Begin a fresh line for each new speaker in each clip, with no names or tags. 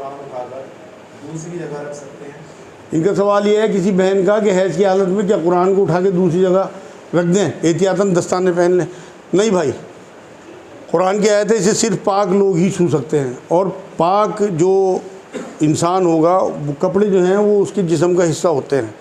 قرآن اٹھا کر دوسری جگہ رکھ سکتے ہیں؟
ان کا سوال یہ ہے کسی بہن کا کہ حیض کی حالت میں کیا قرآن کو اٹھا کے دوسری جگہ رکھ دیں، احتیاطاً دستانے پہن لیں؟ نہیں بھائی، قرآن کی آیت ہے اسے صرف پاک لوگ ہی چھو سکتے ہیں، اور پاک جو انسان ہوگا وہ کپڑے جو ہیں وہ اس کے جسم کا حصہ ہوتے ہیں۔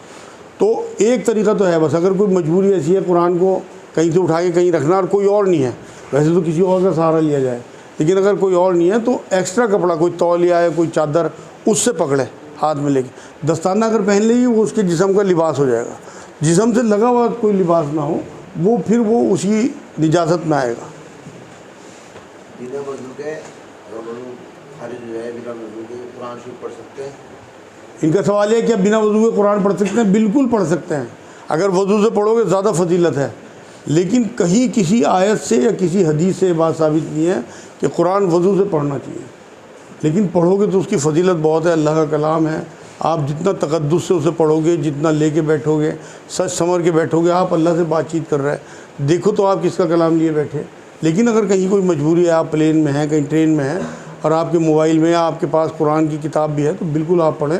تو ایک طریقہ تو ہے بس، اگر کوئی مجبوری ایسی ہے قرآن کو کہیں سے اٹھا کے کہیں رکھنا اور کوئی اور نہیں ہے، ویسے تو کسی اور کا سہارا لیا جائے، لیکن اگر کوئی اور نہیں ہے تو ایکسٹرا کپڑا کوئی تولیہ ہے کوئی چادر اس سے پکڑے ہاتھ میں لے کے، دستانہ اگر پہن لے گی وہ اس کے جسم کا لباس ہو جائے گا۔ جسم سے لگا ہوا کوئی لباس نہ ہو وہ پھر وہ اسی نجاست میں آئے گا۔
بنا وضو کے خارج جو ہے بنا وضو کے قرآن شریف پڑھ سکتے ہیں؟
ان کا سوال یہ ہے کہ آپ بنا وضو کے قرآن پڑھ سکتے ہیں؟ بالکل پڑھ سکتے ہیں، اگر وضو سے پڑھو گے زیادہ فضیلت ہے، لیکن کہیں کسی آیت سے یا کسی حدیث سے بات ثابت نہیں ہے کہ قرآن وضو سے پڑھنا چاہیے، لیکن پڑھو گے تو اس کی فضیلت بہت ہے، اللہ کا کلام ہے، آپ جتنا تقدس سے اسے پڑھو گے، جتنا لے کے بیٹھو گے، سچ سمجھ کے بیٹھو گے، آپ اللہ سے بات چیت کر رہے ہیں، دیکھو تو آپ کس کا کلام لیے بیٹھے۔ لیکن اگر کہیں کوئی مجبوری ہے، آپ پلین میں ہیں، کہیں ٹرین میں ہیں اور آپ کے موبائل میں یا آپ کے پاس قرآن کی کتاب بھی ہے تو بالکل آپ پڑھیں،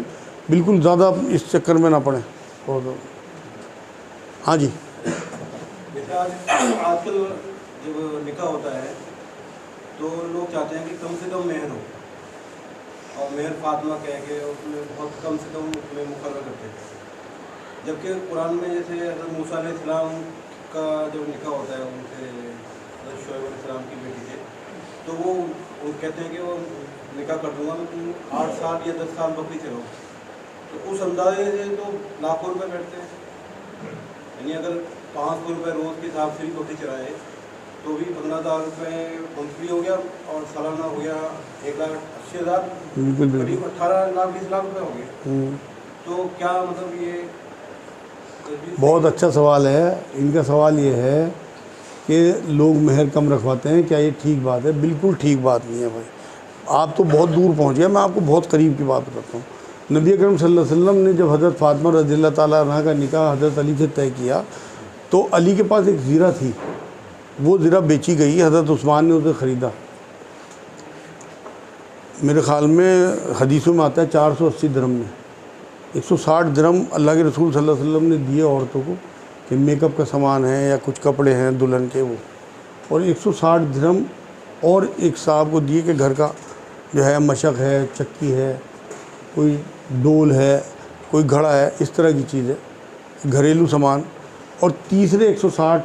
بالکل زیادہ اس چکر میں نہ پڑھیں۔ ہاں جی،
آج کل جب نکاح ہوتا ہے تو لوگ چاہتے ہیں کہ کم سے کم مہر ہو، اور مہر فاطمہ کہہ کے اس میں بہت کم سے کم اس میں مقرر کرتے ہیں، جبکہ قرآن میں جیسے حضرت موسیٰ علیہ السلام کا جب نکاح ہوتا ہے ان سے حضرت شعیب علیہ السلام کی بیٹی سے، تو وہ کہتے ہیں کہ وہ نکاح کر دوں گا میں، تم 8 سال یا 10 سال بکری چلاؤ، تو اس اندازے سے تو لاکھوں روپے بیٹھتے ہیں، یعنی اگر 500 روپے روز کے حساب سے بھی بکری چلائے تو بھی 15,000 روپے منتھلی ہو گیا، اور سالانہ ہو گیا 1,80,000، قریب 18 لاکھ 20 لاکھ روپے ہو گئے۔ تو کیا مطلب یہ
بہت اچھا سوال ہے۔ ان کا سوال یہ ہے کہ لوگ مہر کم رکھواتے ہیں، کیا یہ ٹھیک بات ہے؟ بالکل ٹھیک بات نہیں ہے بھائی، آپ تو بہت دور پہنچ گئے، میں آپ کو بہت قریب کی بات بتاتا ہوں۔ نبی اکرم صلی اللہ علیہ وسلم نے جب حضرت فاطمہ رضی اللہ تعالیٰ عنہ کا نکاح حضرت علی سے طے کیا تو علی کے پاس ایک زیرہ تھی، وہ زیرہ بیچی گئی، حضرت عثمان نے اسے خریدا، میرے خیال میں حدیثوں میں آتا ہے 480 درہم میں، 160 درہم اللہ کے رسول صلی اللہ علیہ وسلم نے دیے عورتوں کو کہ میک اپ کا سامان ہے یا کچھ کپڑے ہیں دلہن کے وہ، اور 160 درہم اور ایک صاحب کو دیے کہ گھر کا جو ہے مشق ہے، چکی ہے، کوئی ڈول ہے، کوئی گھڑا ہے، اس طرح کی چیز ہے، گھریلو سامان، اور تیسرے 160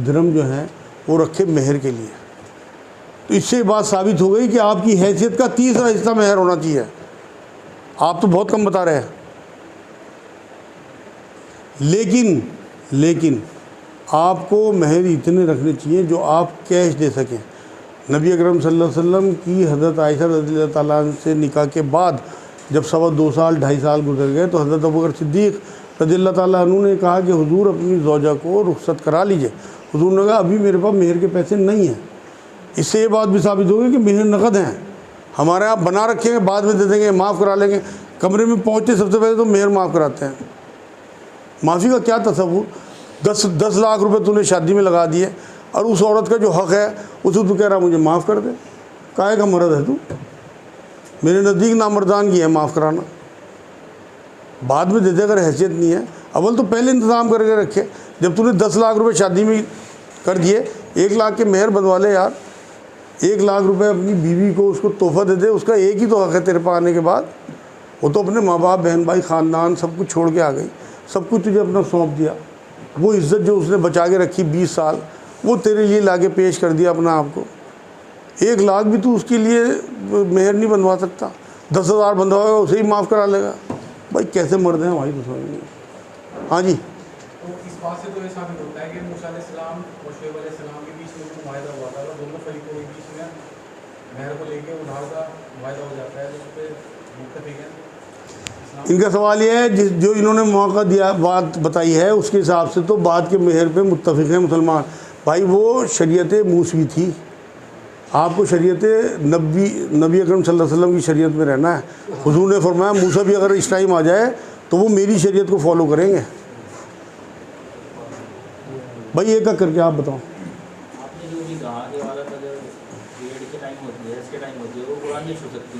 درہم جو ہیں وہ رکھے مہر کے لیے۔ تو اس سے بات ثابت ہو گئی کہ آپ کی حیثیت کا تیسرا حصہ مہر ہونا چاہیے، آپ تو بہت کم بتا رہے ہیں۔ لیکن آپ کو مہر اتنے رکھنے چاہیے جو آپ کیش دے سکیں۔ نبی اکرم صلی اللہ علیہ وسلم کی حضرت عائشہ رضی اللہ تعالیٰ عنہ سے نکاح کے بعد جب 2.25 سال 2.5 سال گزر گئے تو حضرت ابوبکر صدیق رضی اللہ تعالیٰ عنہ نے کہا کہ حضور اپنی زوجہ کو رخصت کرا لیجئے۔ حضور نے کہا ابھی میرے پاس مہر کے پیسے نہیں ہیں۔ اس سے یہ بات بھی ثابت ہوگی کہ مہر نقد ہیں، ہمارے آپ بنا رکھیں گے، بعد میں دے دیں گے، معاف کرا لیں گے، کمرے میں پہنچتے سب سے پہلے تو مہر معاف کراتے ہیں۔ معافی کا کیا تصور؟ 10 لاکھ روپے تو نے شادی میں لگا دیے، اور اس عورت کا جو حق ہے اسے تو کہہ رہا مجھے معاف کر دے، کائے کا مرد ہے تو؟ میرے نزدیک نامردان کی ہے معاف کرانا، بعد میں دے دے اگر حیثیت نہیں ہے، اول تو پہلے انتظام کر کے رکھے۔ جب تو نے 10 لاکھ روپے شادی میں کر دیے، 1 لاکھ کے مہر بنوا لے یار، 1 لاکھ روپے اپنی بیوی کو اس کو تحفہ دے دے، اس کا ایک ہی تو حق ہے تیرے پاس آنے کے بعد، وہ تو اپنے ماں باپ بہن بھائی خاندان سب کچھ چھوڑ کے آ گئی، سب کچھ تجھے اپنا سونپ دیا، وہ عزت جو اس نے بچا کے رکھی 20 سال وہ تیرے لیے لا کے پیش کر دیا اپنا آپ کو۔ 1 لاکھ بھی تو اس کے لیے مہر نہیں بنوا سکتا، 10,000 بندھوائے گا اسے ہی معاف کرا لے گا۔ بھائی کیسے مرد ہیں بھائی تو سمجھ نہیں۔ ہاں جی،
تو اس بات سے تو یہ ثابت ہوتا ہے کہ موسیٰ علیہ السلام اور شعیب علیہ السلام کے بیچ میں جو معاہدہ ہوا تھا دونوں فریقوں کے بیچ میں مہر کو لے کے ادھار کا معاہدہ ہو جاتا ہے، تو اس پہ متفق ہیں۔
ان کا سوال یہ ہے جو انہوں نے موقع دیا بات بتائی ہے اس کے حساب سے تو بعد کے مہر پہ متفق ہیں مسلمان۔ بھائی وہ شریعت موسوی تھی، آپ کو شریعت نبی اکرم صلی اللہ علیہ وسلم کی شریعت میں رہنا ہے۔ حضور نے فرمایا موسیٰ بھی اگر اس ٹائم آ جائے تو وہ میری شریعت کو فالو کریں گے۔ بھائی ایک کر کے آپ بتاؤ۔
آپ نے جو کہا کہ عورت اگر پیریڈ کے ٹائم ہوتی ہے، اس کے ٹائم ہوتی ہے، وہ قرآن نہیں چھو سکتی،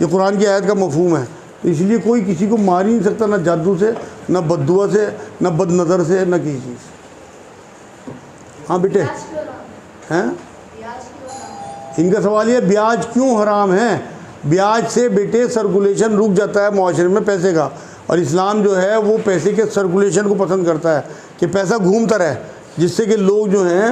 یہ قرآن کی آیت کا مفہوم ہے. اس لیے کوئی کسی کو مار ہی نہیں سکتا، نہ جادو سے، نہ بد دعا سے، نہ بد نظر سے، نہ کسی چیز سے. ہاں بیٹے ہیں، ان کا سوال یہ بیاج کیوں حرام ہے؟ بیاج سے بیٹے سرکولیشن رک جاتا ہے معاشرے میں پیسے کا، اور اسلام جو ہے وہ پیسے کے سرکولیشن کو پسند کرتا ہے کہ پیسہ گھومتا رہے، جس سے کہ لوگ جو ہیں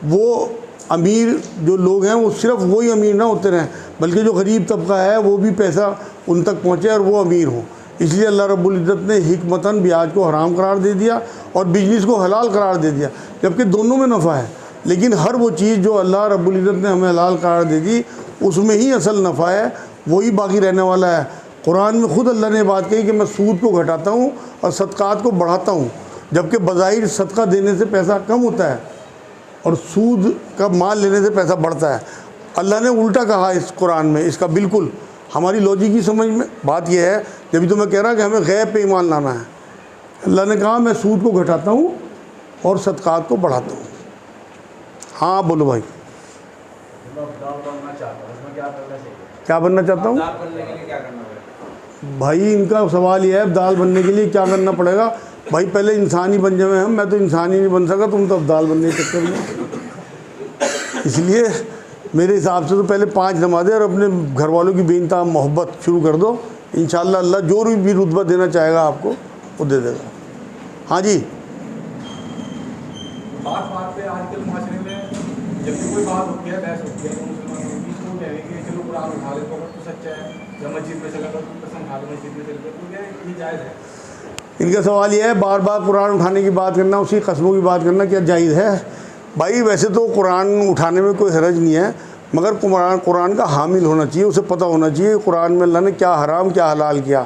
وہ امیر جو لوگ ہیں وہ صرف وہی امیر نہ ہوتے رہیں، بلکہ جو غریب طبقہ ہے وہ بھی پیسہ ان تک پہنچے اور وہ امیر ہوں. اس لیے اللہ رب العزت نے حکمتاً بیاج کو حرام قرار دے دیا اور بزنس کو حلال قرار دے دیا، جبکہ دونوں میں نفع ہے. لیکن ہر وہ چیز جو اللہ رب العزت نے ہمیں حلال قرار دے دی اس میں ہی اصل نفع ہے، وہی باقی رہنے والا ہے. قرآن میں خود اللہ نے بات کہی کہ میں سود کو گھٹاتا ہوں اور صدقات کو بڑھاتا ہوں، جبکہ بظاہر صدقہ دینے سے پیسہ کم ہوتا ہے اور سود کا مال لینے سے پیسہ بڑھتا ہے. اللہ نے الٹا کہا اس قرآن میں، اس کا بالکل ہماری لوجک کی سمجھ میں بات یہ ہے، جبھی تو میں کہہ رہا کہ ہمیں غیب پہ ایمان لانا ہے. اللہ نے کہا میں سود کو گھٹاتا ہوں اور صدقات کو بڑھاتا ہوں. ہاں بولو بھائی. کیا بننا چاہتا ہوں؟
دال بننے کے لیے کیا کرنا پڑے؟
بھائی ان کا سوال یہ ہے دال بننے کے لیے کیا کرنا پڑے گا. بھائی پہلے انسان ہی بن جائیں ہم، میں تو انسان ہی نہیں بن سکا، تم تو اب دال بننے کے چکر میں. اس لیے میرے حساب سے تو پہلے 5 نمازیں اور اپنے گھر والوں کی بے انتہا محبت شروع کر دو، انشاءاللہ اللہ جو بھی رتبہ دینا چاہے گا آپ کو وہ دے دے گا. ہاں جی.
بات پہ آج کل معاشرے میں جب بھی کوئی بات ہوتی ہے، بحث ہوتی ہے، تو مسلمانوں کے بیچ میں کہہ رہے کہ چلو قرآن اٹھا لے تو سچا ہے، یا مسجد میں چلا کر قسم کھا لو مسجد میں چل کر، تو کیا یہ جائز ہے؟
ان کا سوال یہ ہے بار بار قرآن اٹھانے کی بات کرنا، اسی قسموں کی بات کرنا کیا جائز ہے؟ بھائی ویسے تو قرآن اٹھانے میں کوئی حرج نہیں ہے، مگر قرآن کا حامل ہونا چاہیے، اسے پتہ ہونا چاہیے قرآن میں اللہ نے کیا حرام کیا حلال کیا.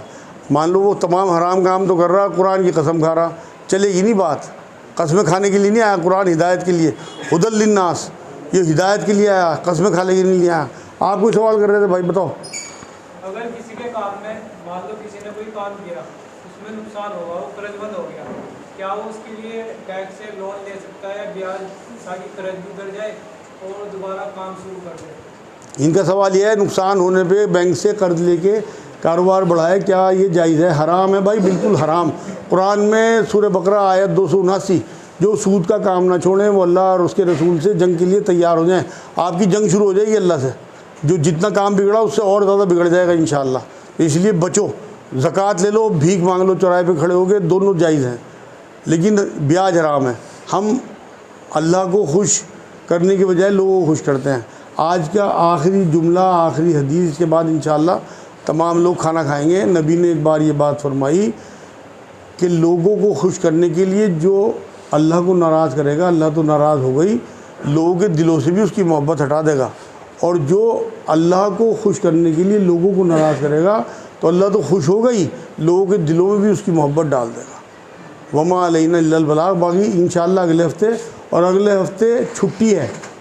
مان لو وہ تمام حرام کام تو کر رہا، قرآن کی قسم کھا رہا، چلے گی نہیں بات. قسمیں کھانے کے لیے نہیں آیا قرآن، ہدایت کے لیے، ہدی للناس، یہ ہدایت کے لیے آیا، قسمیں کھانے کے لیے نہیں آیا. آپ کوئی سوال کر رہے تھے بھائی، بتاؤ.
اگر کسی کے کام میں مان لو کسی نے کوئی کام کیا، اس میں نقصان ہوگا، وہ قرض مند ہو گیا، کیا وہ اس کے لیے بینک سے لون لے سکتا ہے بیاج تاکہ قرض بھی اتر جائے اور دوبارہ کام شروع کر دے؟
ان کا سوال یہ ہے نقصان ہونے پہ بینک سے قرض لے کے کاروبار بڑھائے، کیا یہ جائز ہے؟ حرام ہے بھائی، بالکل حرام. قرآن میں سورہ بقرہ آیت 279، جو سود کا کام نہ چھوڑیں وہ اللہ اور اس کے رسول سے جنگ کے لیے تیار ہو جائیں. آپ کی جنگ شروع ہو جائے گی اللہ سے، جو جتنا کام بگڑا اس سے اور زیادہ بگڑ جائے گا انشاءاللہ. اس لیے بچو، زکوٰۃ لے لو، بھیک مانگ لو، چوراہے پہ کھڑے ہو گئے، دونوں جائز ہیں، لیکن بیاج حرام ہے. ہم اللہ کو خوش کرنے کے بجائے لوگوں کو خوش کرتے ہیں. آج کا آخری جملہ، آخری حدیث کے بعد انشاءاللہ تمام لوگ کھانا کھائیں گے. نبی نے ایک بار یہ بات فرمائی کہ لوگوں کو خوش کرنے کے لیے جو اللہ کو ناراض کرے گا، اللہ تو ناراض ہو گئی، لوگوں کے دلوں سے بھی اس کی محبت ہٹا دے گا. اور جو اللہ کو خوش کرنے کے لیے لوگوں کو ناراض کرے گا تو اللہ تو خوش ہوگا ہی، لوگوں کے دلوں میں بھی اس کی محبت ڈال دے گا. وما علینا الا البلاغ. باقی انشاءاللہ اگلے ہفتے، اور اگلے ہفتے چھٹی ہے.